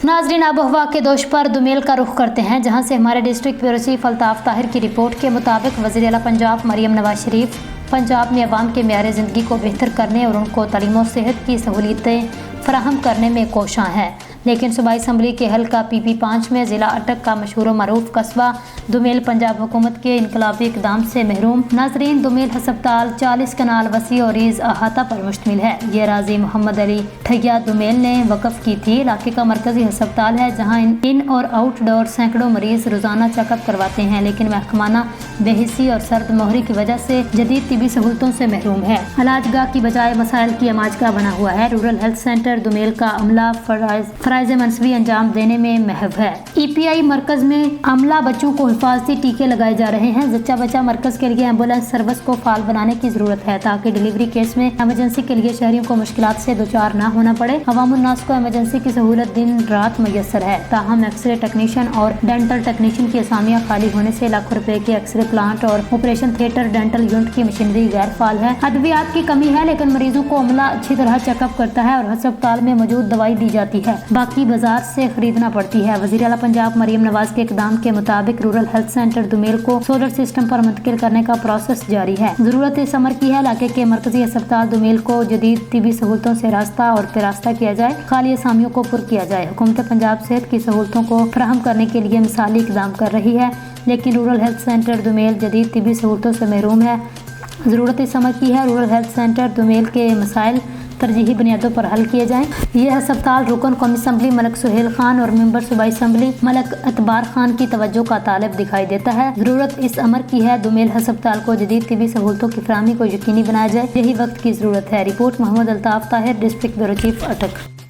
नाजरीन, आबोहवा के दोष पर दुमेल का रुख करते हैं, जहां से हमारे district bureau chief Altaf Tahir की रिपोर्ट के मुताबिक वज़ीर आला पंजाब मरियम नवाज शरीफ पंजाब में अवाम के मेयार ज़िंदगी को बेहतर करने और उनको तालीम और सेहत की सहूलियतें फराहम करने में कोशां है, लेकिन सूबाई असम्बली के हल्का PP5 में ज़िला अटक का मशहूर मरूफ कस्बा दुमेल पंजाब हुकूमत के इनकलाबी इकदाम से महरूम। नाजरीन, दुमेल हस्पताल 40 कनाल वसी और रीज़ अहाता पर मुश्तमिल है। ये राजी मोहम्मद अली ठैया दुमेल ने वक़फ़ की थी। इलाके का मरकजी हस्पताल है, जहाँ इन और आउटडोर सैकड़ों मरीज रोज़ाना चेकअप करवाते हैं, लेकिन महकमाना बेहिसी और सर्द मोहरी की वजह से जदीद तिबी सहूलतों से महरूम है। इलाजगाह की बजाय मसाइल की अमाजगाह बना हुआ है। रूरल हेल्थ सेंटर दुमेल का अमला फराइज मनसबी अंजाम देने में महव है। EPI मरकज में अमला बच्चों को हिफाजती टीके लगाए जा रहे हैं। जच्चा बच्चा मरकज के लिए एम्बुलेंस सर्विस को फाल बनाने की जरूरत है, ताकि डिलीवरी केस में इमरजेंसी के लिए शहरियों को मुश्किलात से दोचार न होना पड़े। अवामुन्नास को इमरजेंसी की सहूलत दिन रात मुयस्सर है। ताहम एक्सरे टेक्नीशियन और डेंटल टेक्नीशियन की असामियां खाली होने से लाखों रुपए के एक्सरे प्लांट और ऑपरेशन थिएटर डेंटल यूनिट की मशीनरी गैर फाल है। अद्वियात की कमी है, लेकिन मरीजों को अमला अच्छी तरह चेकअप करता है और हस्पताल में मौजूद दवाई दी जाती है, बाकी बाजार से खरीदना पड़ती है। वज़ीर आला पंजाब मरियम नवाज के इकदाम के मुताबिक रूरल हेल्थ सेंटर दुमेल को सोलर सिस्टम पर मुंतकिल करने का प्रोसेस जारी है। जरूरत इस अमर की है इलाके के मरकजी अस्पताल दुमेल को जदीद तिबी सहूलतों से रास्ता और पेरास्ता किया जाए, खाली असामियों को पुर किया जाए। हुकूमत पंजाब सेहत की सहूलतों को फराहम करने के लिए मिसाली इकदाम कर रही है, लेकिन रूरल हेल्थ सेंटर दुमेल जदीद तिबी सहूलतों से महरूम है। ज़रूरत इस अमर की है रूरल हेल्थ सेंटर दुमेल के मसाइल तरजीही बुनियादों पर हल किए जाएं। यह अस्पताल रुकन कौमी असम्बली मलक सुहेल खान और मेंबर सूबाई असम्बली मलक एतबार खान की तवज्जो का तालिब दिखाई देता है। ज़रूरत इस अमर की है दुमेल अस्पताल को जदीद तिबी सहूलतों की फराहमी को यकीनी बनाया जाए। यही वक्त की ज़रूरत है। Report Mohammad Altaf Tahir, district bureau chief अटक।